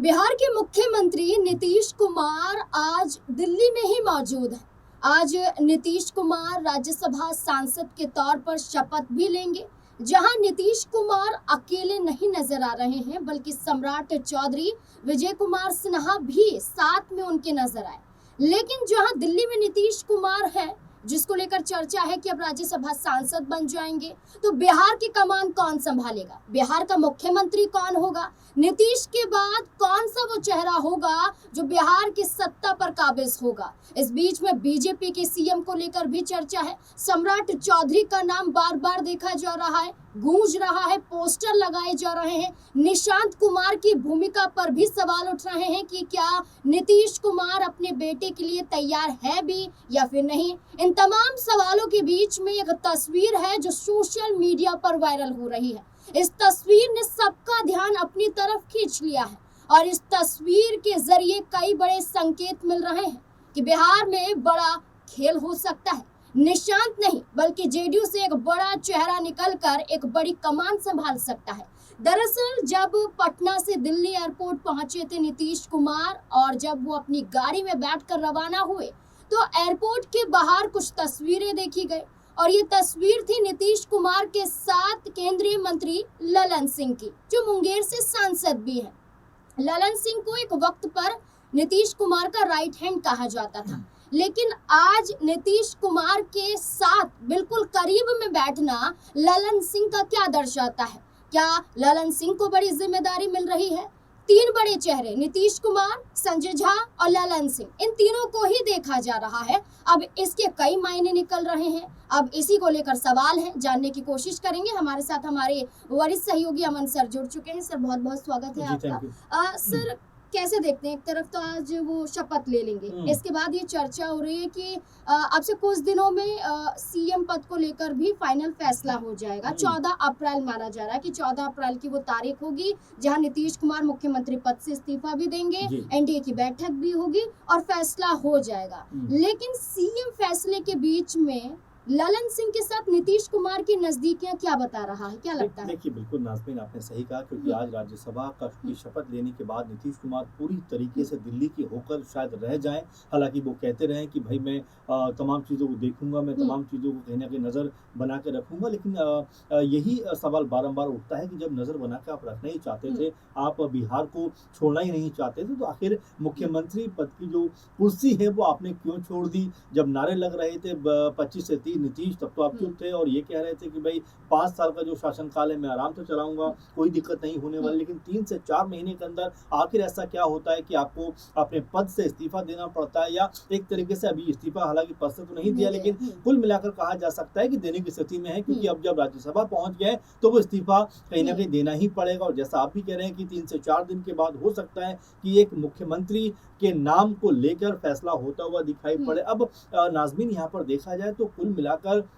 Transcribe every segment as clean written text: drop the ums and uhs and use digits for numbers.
बिहार के मुख्यमंत्री नीतीश कुमार आज दिल्ली में ही मौजूद हैं। आज नीतीश कुमार राज्यसभा सांसद के तौर पर शपथ भी लेंगे, जहां नीतीश कुमार अकेले नहीं नजर आ रहे हैं, बल्कि सम्राट चौधरी, विजय कुमार सिन्हा भी साथ में उनके नजर आए। लेकिन जहां दिल्ली में नीतीश कुमार है, जिसको लेकर चर्चा है कि अब राज्यसभा सांसद बन जाएंगे, तो बिहार की कमान कौन संभालेगा? बिहार का मुख्यमंत्री कौन होगा? नीतीश के बाद कौन सा वो चेहरा होगा जो बिहार की सत्ता पर काबिज होगा? इस बीच में बीजेपी के सीएम को लेकर भी चर्चा है। सम्राट चौधरी का नाम बार बार देखा जा रहा है, गूंज रहा है, पोस्टर लगाए जा रहे हैं। निशांत कुमार की भूमिका पर भी सवाल उठ रहे हैं कि क्या नीतीश कुमार अपने बेटे के लिए तैयार है भी या फिर नहीं। इन तमाम सवालों के बीच में एक तस्वीर है जो सोशल मीडिया पर वायरल हो रही है। इस तस्वीर ने सबका ध्यान अपनी तरफ खींच लिया है और इस तस्वीर के जरिए कई बड़े संकेत मिल रहे हैं कि बिहार में बड़ा खेल हो सकता है। निशांत नहीं बल्कि जेडीयू से एक बड़ा चेहरा निकलकर एक बड़ी कमान संभाल सकता है। दरअसल जब पटना से दिल्ली एयरपोर्ट पहुंचे थे नीतीश कुमार, और जब वो अपनी गाड़ी में बैठकर रवाना हुए, तो एयरपोर्ट के बाहर कुछ तस्वीरें देखी गई, और ये तस्वीर थी नीतीश कुमार के साथ केंद्रीय मंत्री ललन सिंह की, जो मुंगेर से सांसद भी है। ललन सिंह को एक वक्त पर नीतीश कुमार का राइट हैंड कहा जाता था, लेकिन आज नीतीश कुमार के साथ बिल्कुल करीब में बैठना ललन सिंह का क्या दर्शाता है? क्या ललन सिंह को बड़ी जिम्मेदारी मिल रही है? तीन बड़े चेहरे, नीतीश कुमार, संजय झा और ललन सिंह, इन तीनों को ही देखा जा रहा है। अब इसके कई मायने निकल रहे हैं। अब इसी को लेकर सवाल है, जानने की कोशिश करेंगे। हमारे साथ हमारे वरिष्ठ सहयोगी अमन सर जुड़ चुके हैं। सर, बहुत बहुत स्वागत है आपका। सर, कैसे देखते हैं? एक तरफ तो आज वो शपथ ले लेंगे, इसके बाद ये चर्चा हो रही है कि अब से कुछ दिनों में सीएम पद को लेकर भी फाइनल फैसला हो जाएगा। 14 अप्रैल माना जा रहा है कि 14 अप्रैल की वो तारीख होगी जहां नीतीश कुमार मुख्यमंत्री पद से इस्तीफा भी देंगे, एनडीए की बैठक भी होगी और फैसला हो जाएगा। लेकिन सीएम फैसले के बीच में ललन सिंह के साथ नीतीश कुमार की नजदीकियां क्या बता रहा है? क्या लगता है? देखिए, बिल्कुल नाज़मीन, आपने सही कहा, क्योंकि आज राज्यसभा की शपथ लेने के बाद नीतीश कुमार पूरी तरीके से दिल्ली के होकर शायद रह जाएं। हालांकि वो कहते रहे कि भाई मैं तमाम चीज़ों को देखूंगा, मैं तमाम चीज़ों को कहीं ना कहीं नज़र बना के रखूंगा, लेकिन यही सवाल बारंबार उठता है कि जब नज़र बना के आप रखना ही चाहते थे, आप बिहार को छोड़ना ही नहीं चाहते थे, तो आखिर मुख्यमंत्री पद की जो कुर्सी है वो आपने क्यों छोड़ दी? जब नारे लग रहे थे 25 से 30 नीतीश, तब तो आप चुप थे और ये कह रहे थे कि भाई 5 साल का जो शासनकाल है मैं आराम से चलाऊंगा, कोई दिक्कत नहीं होने वाली। लेकिन 3 से 4 महीने के अंदर आखिर ऐसा क्या होता है कि आपको अपने पद से इस्तीफा देना पड़ता है? या एक तरीके से अभी इस्तीफा हालांकि पद से तो नहीं दिया, लेकिन कुल मिलाकर कहा जा सकता है कि देने की स्थिति में है, क्योंकि अब जब राज्यसभा पहुंच गए तो वो इस्तीफा कहीं ना कहीं देना ही पड़ेगा। और जैसा आप भी कह रहे हैं कि 3 से 4 दिन के बाद हो सकता है कि एक मुख्यमंत्री के नाम को लेकर फैसला होता हुआ दिखाई पड़े। अब नाज़मीन, यहाँ पर देखा जाए तो कुल मिलाकर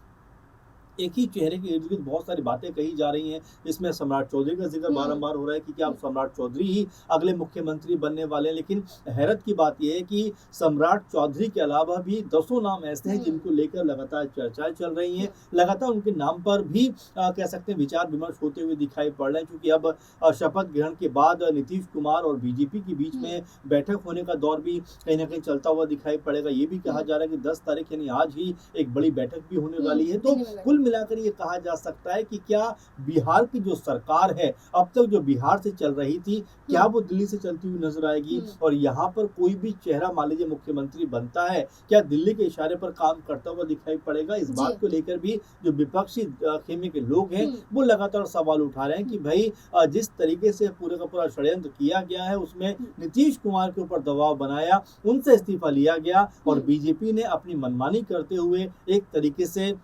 एक ही चेहरे के इर्द गिर्द बहुत सारी बातें कही जा रही हैं। इसमें सम्राट चौधरी का जिक्र बारंबार हो रहा है कि क्या अब सम्राट चौधरी ही अगले मुख्यमंत्री बनने वाले हैं। लेकिन हैरत की बात यह है कि सम्राट चौधरी के अलावा भी दसों नाम ऐसे हैं जिनको लेकर लगातार चर्चाएं चल रही हैं। लगातार उनके नाम पर भी कह सकते हैं विचार विमर्श होते हुए दिखाई पड़ रहे हैं, क्योंकि अब शपथ ग्रहण के बाद नीतीश कुमार और बीजेपी के बीच में बैठक होने का दौर भी कहीं ना कहीं चलता हुआ दिखाई पड़ेगा। ये भी कहा जा रहा है कि 10 तारीख यानी आज ही एक बड़ी बैठक भी होने वाली है। तो कुल मिलाकर ये कहा जा सकता है कि क्या बिहार की जो सरकार है अब तक जो बिहार से चल रही थी, क्या वो दिल्ली से चलती हुई नजर आएगी? और यहाँ पर कोई भी चेहरा मान लीजिए मुख्यमंत्री बनता है, क्या दिल्ली के इशारे पर काम करता हुआ दिखाई पड़ेगा? इस बात को लेकर भी जो विपक्षी खेमे के लोग हैं वो लगातार सवाल उठा रहे हैं कि भाई जिस तरीके से पूरे का पूरा षड्यंत्र किया गया है, उसमें नीतीश कुमार के ऊपर दबाव बनाया, उनसे इस्तीफा लिया गया और बीजेपी ने अपनी मनमानी करते हुए एक तरीके से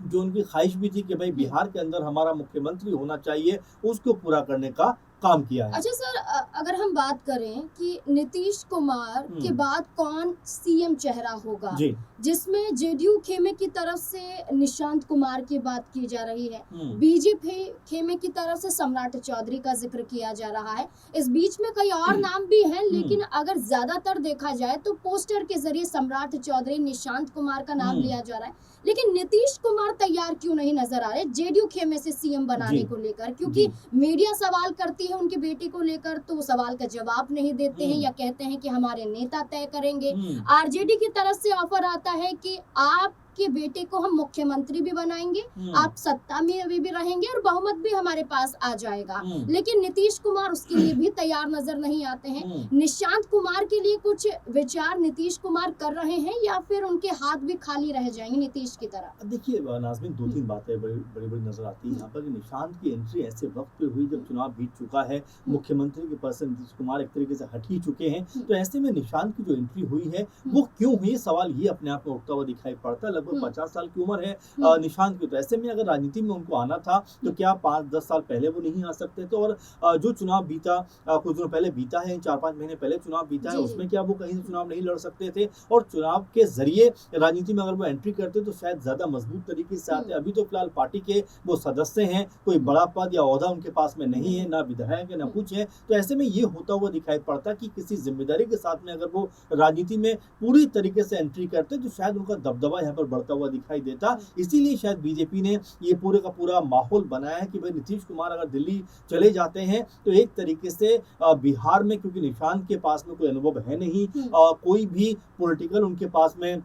जो उनकी ख्वाहिश भी थी कि भाई बिहार के अंदर हमारा मुख्यमंत्री होना चाहिए, उसको पूरा करने का काम किया है। अच्छा सर, अगर हम बात करें कि नीतीश कुमार के बाद कौन सीएम चेहरा होगा, जिसमें जेडीयू खेमे की तरफ से निशांत कुमार की बात की जा रही है, हम्म, बीजेपी खेमे की तरफ से सम्राट चौधरी का जिक्र किया जा रहा है। इस बीच में कई और नाम भी हैं, लेकिन अगर ज्यादातर देखा जाए तो पोस्टर के जरिए सम्राट चौधरी, निशांत कुमार का नाम लिया जा रहा है। लेकिन नीतीश कुमार तैयार क्यों नहीं नजर आ रहे जेडीयू खेमे से सीएम बनाने जी को लेकर? क्योंकि मीडिया सवाल करती है उनके बेटे को लेकर, तो वो सवाल का जवाब नहीं देते हैं या कहते हैं कि हमारे नेता तय करेंगे। आरजेडी की तरफ से ऑफर आता है कि आपके बेटे को हम मुख्यमंत्री भी बनाएंगे, आप सत्ता में अभी भी रहेंगे और बहुमत भी हमारे पास आ जाएगा। लेकिन नीतीश कुमार उसके लिए भी तैयार नजर नहीं आते हैं। निशांत कुमार के लिए कुछ विचार नीतीश कुमार कर रहे हैं या फिर उनके हाथ भी खाली रह जाएंगे नीतीश की तरह? देखिए नाज़मीन, दो तीन बातें बड़ी बड़ी नजर आती है यहाँ पर कि निशांत की एंट्री ऐसे वक्त पे हुई जब चुनाव बीत चुका है, मुख्यमंत्री के पद से नीतीश कुमार एक तरीके से हट ही चुके हैं। तो ऐसे में निशांत की जो एंट्री हुई है वो क्यों हुई, सवाल ये अपने आप में उठता हुआ दिखाई पड़ता है। लगभग 50 साल की उम्र है निशांत की, तो ऐसे में अगर राजनीति में उनको आना था तो क्या 5-10 साल पहले वो नहीं आ सकते थे? और जो चुनाव बीता कुछ दिनों पहले बीता है, 4-5 महीने पहले चुनाव बीता है, उसमें क्या वो कहीं से चुनाव नहीं लड़ सकते थे? और चुनाव के जरिए राजनीति में अगर वो एंट्री करते तो शायद ज्यादा मजबूत तरीके से आते। अभी तो फिलहाल पार्टी के वो सदस्य हैं, कोई बड़ा पद या ओहदा उनके पास में नहीं है, ना विधायक है ना कुछ है। तो ऐसे में ये होता हुआ दिखाई पड़ता कि किसी जिम्मेदारी के साथ में अगर वो राजनीति में पूरी तरीके से एंट्री करते तो शायद उनका दबदबा यहाँ पर बढ़ता हुआ दिखाई देता। इसीलिए शायद बीजेपी ने ये पूरे का पूरा माहौल बनाया है कि भाई नीतीश कुमार अगर दिल्ली चले जाते हैं तो एक तरीके से बिहार में, क्योंकि निशांत के पास में कोई अनुभव है नहीं, कोई भी पॉलिटिकल उनके पास में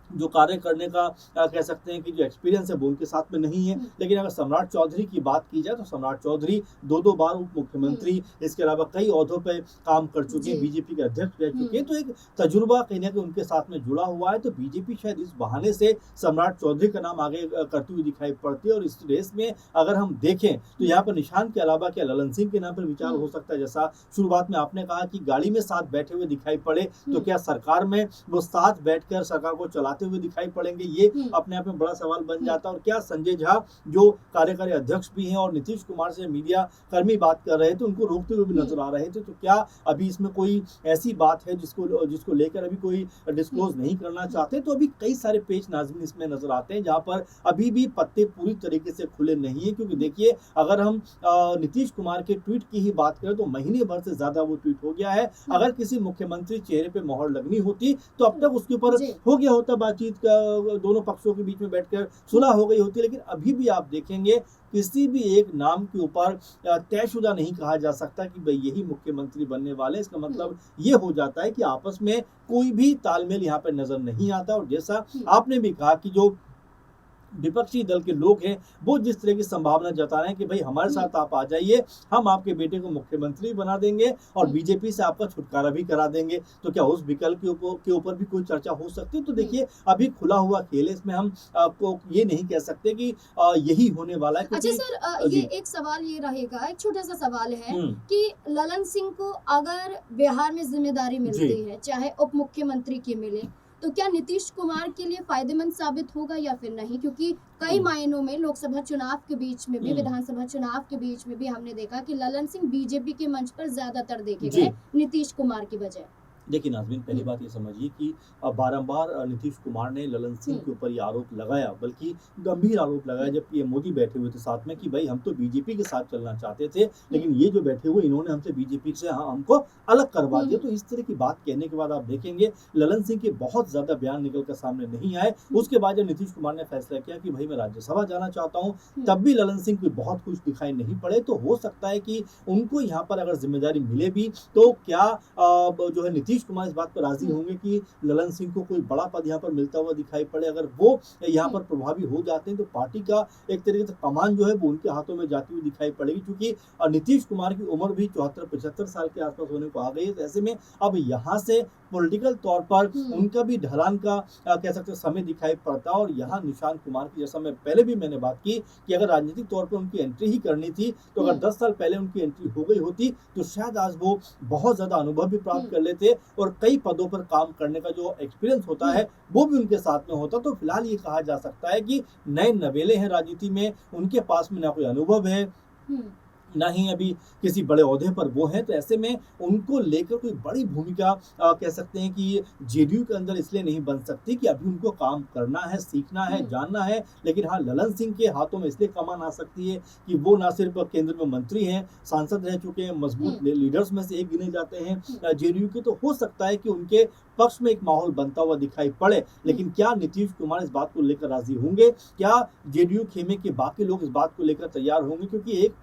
जो कार्य करने का कह सकते हैं कि जो एक्सपीरियंस है वो उनके साथ में नहीं है। लेकिन अगर सम्राट चौधरी की बात की जाए तो सम्राट चौधरी 2 बार उप मुख्यमंत्री, इसके अलावा कई ओहदों पे काम कर चुके हैं, बीजेपी के अध्यक्ष रह चुके हैं, तो एक तजुर्बा कहीं ना कहीं उनके साथ में जुड़ा हुआ है। तो बीजेपी शायद इस बहाने से सम्राट चौधरी का नाम आगे करती हुई दिखाई पड़ती है। और इस रेस में अगर हम देखें तो यहाँ पर निशांत के अलावा क्या ललन सिंह के नाम पर विचार हो सकता है? जैसा शुरुआत में आपने कहा कि गाड़ी में साथ बैठे हुए दिखाई पड़े, तो क्या सरकार में वो साथ बैठकर सरकार को चलाते हुए दिखाई पड़ेंगे? ये अपने आप में बड़ा सवाल बन जाता है। और क्या संजय झा जो कार्यकारी अध्यक्ष भी हैं और नीतीश कुमार से मीडिया कर्मी बात कर रहे थे, उनको रोकते हुए भी नजर आ रहे थे, तो क्या अभी इसमें कोई ऐसी बात है जिसको लेकर अभी कोई डिस्क्लोज नहीं करना चाहते? तो अभी कई सारे पेज नाज़मीन इसमें नजर आते हैं जहां पर अभी भी पत्ते पूरी तरीके से खुले नहीं है। क्योंकि देखिए, अगर हम नीतीश कुमार के ट्वीट की ही बात करें तो महीने भर से ज्यादा वो ट्वीट हो गया है। अगर किसी मुख्यमंत्री चेहरे पे मोहर लगनी होती तो अब तक उसके ऊपर हो गया होता बातचीत, दोनों पक्षों के बीच में बैठकर सुलह हो गई होती। लेकिन अभी भी आप देखेंगे किसी भी एक नाम के ऊपर तयशुदा नहीं कहा जा सकता कि भाई यही मुख्यमंत्री बनने वाले। इसका मतलब ये हो जाता है कि आपस में कोई भी तालमेल यहाँ पर नजर नहीं आता। और जैसा आपने भी कहा कि जो विपक्षी दल के लोग हैं वो जिस तरह की संभावना जता रहे हैं कि भाई हमारे साथ आप आ जाइए, हम आपके बेटे को मुख्यमंत्री बना देंगे और बीजेपी से आपका छुटकारा भी करा देंगे, तो क्या उस विकल्प के ऊपर भी कोई चर्चा हो सकती है? तो देखिए, अभी खुला हुआ खेल है, इसमें हम आपको ये नहीं कह सकते कि यही होने वाला है। अच्छा सर, ये एक सवाल ये रहेगा, एक छोटा सा सवाल है कि ललन सिंह को अगर बिहार में जिम्मेदारी मिलती है, चाहे उप मुख्यमंत्री की मिले, तो क्या नीतीश कुमार के लिए फायदेमंद साबित होगा या फिर नहीं? क्योंकि कई मायनों में लोकसभा चुनाव के बीच में भी, विधानसभा चुनाव के बीच में भी हमने देखा कि ललन सिंह बीजेपी के मंच पर ज्यादातर देखे गए नीतीश कुमार की बजाय। देखिए नाज़मीन, पहली बात ये समझिए कि बारंबार नीतीश कुमार ने ललन सिंह के ऊपर ये आरोप लगाया, बल्कि गंभीर आरोप लगाया जब पीएम मोदी बैठे हुए थे साथ में कि भाई हम तो बीजेपी के साथ चलना चाहते थे, लेकिन ये जो बैठे हुए इन्होंने हमसे बीजेपी से हमको अलग करवा दिया। तो इस तरह की बात कहने के बाद आप देखेंगे ललन सिंह के बहुत ज्यादा बयान निकल कर सामने नहीं आए। उसके बाद जब नीतीश कुमार ने फैसला किया कि भाई मैं राज्यसभा जाना चाहता हूँ, तब भी ललन सिंह को बहुत कुछ दिखाई नहीं पड़े। तो हो सकता है कि उनको यहाँ पर अगर जिम्मेदारी मिले भी तो क्या जो है नीतीश कुमार इस बात पर राजी होंगे कि ललन सिंह को कोई बड़ा पद यहाँ पर मिलता हुआ दिखाई पड़े? अगर वो यहाँ पर प्रभावी हो जाते हैं तो पार्टी का एक तरीके से कमान जो है वो उनके हाथों में जाती हुई दिखाई पड़ेगी। क्योंकि नीतीश कुमार की उम्र भी 74-75 साल के आसपास होने को आ गई है। तो ऐसे में अब यहाँ से पॉलिटिकल तौर पर उनका भी ढलान का कह सकते समय दिखाई पड़ता। और यहाँ निशांत कुमार की, जैसा मैं पहले भी मैंने बात की कि अगर राजनीतिक तौर पर उनकी एंट्री ही करनी थी तो अगर 10 साल पहले उनकी एंट्री हो गई होती तो शायद आज वो बहुत ज्यादा अनुभव भी प्राप्त कर लेते और कई पदों पर काम करने का जो एक्सपीरियंस होता है वो भी उनके साथ में होता। तो फिलहाल ये कहा जा सकता है कि नए नवेले हैं राजनीति में, उनके पास में ना कोई अनुभव है ना ही अभी किसी बड़े ओहदे पर वो हैं, तो ऐसे में उनको लेकर कोई बड़ी भूमिका कह सकते हैं कि जेडीयू के अंदर इसलिए नहीं बन सकती कि अभी उनको काम करना है, सीखना है, हम्म। जानना है। लेकिन हाँ, ललन सिंह के हाथों में इसलिए कमान आ सकती है कि वो ना सिर्फ केंद्र में मंत्री हैं, सांसद रह चुके हैं, मजबूत हम्म। लीडर्स में से एक गिने जाते हैं हम्म। जेडीयू के, तो हो सकता है कि उनके पक्ष में एक माहौल बनता हुआ दिखाई पड़े। लेकिन क्या नीतीश कुमार इस बात को लेकर राजी होंगे? क्या जेडीयू खेमे के बाकी लोग इस बात को लेकर तैयार होंगे? क्योंकि एक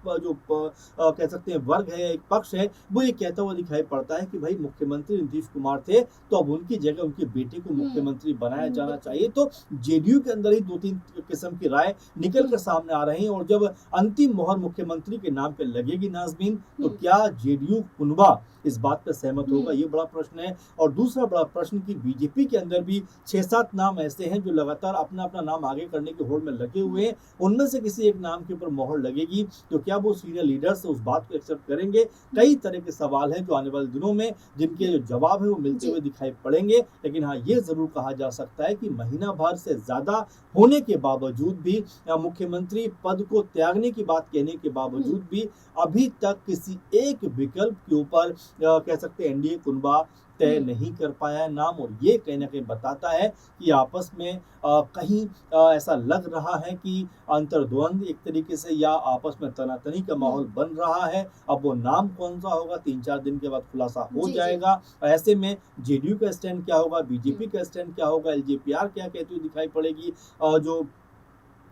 कह सकते हैं वर्ग है, एक पक्ष है, वो ये कहता हुआ दिखाई पड़ता है कि भाई मुख्यमंत्री नीतीश कुमार थे, तो अब उनकी जगह उनके बेटे को मुख्यमंत्री बनाया जाना बिल्कुल। चाहिए। तो जेडीयू के अंदर ही 2-3 किस्म की राय निकल कर सामने आ रही हैं, और जब अंतिम मोहर मुख्यमंत्री के नाम पे लगेगी नाज़मीन, तो क्या जेडीयू कुनबा इस बात पर सहमत होगा? ये बड़ा प्रश्न है। और दूसरा बड़ा प्रश्न कि बीजेपी के अंदर भी 6-7 नाम ऐसे हैं जो लगातार अपना-अपना नाम आगे करने की होड़ में लगे हुए हैं। उनमें से किसी एक नाम के ऊपर मोहर लगेगी, तो क्या वो सीनियर लीडर्स उस बात को एक्सेप्ट करेंगे? कई तरह के सवाल हैं जो आने वाले दिनों में जिनके जो जवाब है वो मिलते जी। हुए दिखाई पड़ेंगे। लेकिन हाँ, ये ज़रूर कहा जा सकता है कि महीना भर से ज़्यादा होने के बावजूद भी, मुख्यमंत्री पद को त्यागने की बात कहने के बावजूद भी, अभी तक किसी एक विकल्प के ऊपर कह सकते हैं एनडीए कुनबा तय नहीं कर पाया है नाम। और ये कहीं न कहीं बताता है कि आपस में कहीं ऐसा लग रहा है कि अंतर्द्वंद एक तरीके से, या आपस में तनातनी का माहौल बन रहा है। अब वो नाम कौन-सा होगा 3-4 दिन के बाद खुलासा हो जी, जी। जाएगा। ऐसे में जेडीयू का स्टैंड क्या होगा, बीजेपी हुँ। का स्टैंड क्या होगा, एलजेपीआर क्या कहती हुई दिखाई पड़ेगी, जो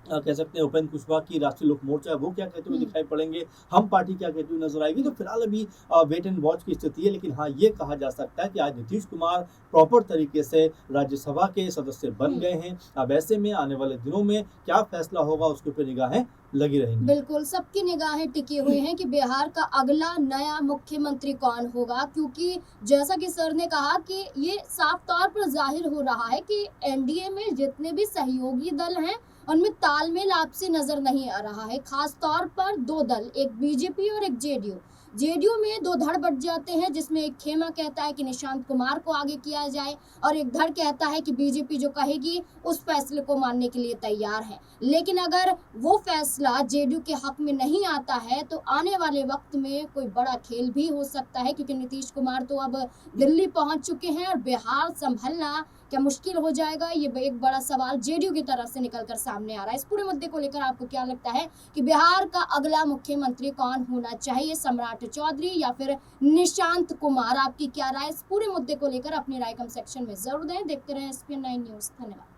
कह सकते हैं उपेंद्र कुशवाहा की राष्ट्रीय लोक मोर्चा है वो क्या कहते हुए हुँ। दिखाई पड़ेंगे, हम पार्टी क्या कहती हुई नजर आएगी। तो फिलहाल अभी वेट एंड वॉच की स्थिति है। लेकिन हाँ, ये कहा जा सकता है कि आज नीतीश कुमार प्रॉपर तरीके से राज्यसभा के सदस्य बन गए हैं। अब ऐसे में आने वाले दिनों में क्या फैसला होगा उसके ऊपर निगाहें लगी रहेंगी। बिल्कुल, सबकी निगाहें टिकी हुई हैं कि बिहार का अगला नया मुख्यमंत्री कौन होगा, क्योंकि जैसा कि सर ने कहा कि ये साफ तौर पर ज़ाहिर हो रहा है कि एनडीए में जितने भी सहयोगी दल हैं, उनमें तालमेल आपसी नज़र नहीं आ रहा है। ख़ास तौर पर 2 दल, एक बीजेपी और एक जेडीयू। जेडीयू में 2 धड़ बँट जाते हैं, जिसमें एक खेमा कहता है कि निशांत कुमार को आगे किया जाए और एक धड़ कहता है कि बीजेपी जो कहेगी उस फैसले को मानने के लिए तैयार है। लेकिन अगर वो फैसला जेडीयू के हक में नहीं आता है, तो आने वाले वक्त में कोई बड़ा खेल भी हो सकता है, क्योंकि नीतीश कुमार तो अब दिल्ली पहुंच चुके हैं और बिहार संभलना क्या मुश्किल हो जाएगा, ये एक बड़ा सवाल जेडीयू की तरफ से निकलकर सामने आ रहा है। इस पूरे मुद्दे को लेकर आपको क्या लगता है कि बिहार का अगला मुख्यमंत्री कौन होना चाहिए, सम्राट चौधरी या फिर निशांत कुमार? आपकी क्या राय? इस पूरे मुद्दे को लेकर अपनी राय कमेंट सेक्शन में जरूर दें। देखते रहें एसपीएन 9 न्यूज़। धन्यवाद।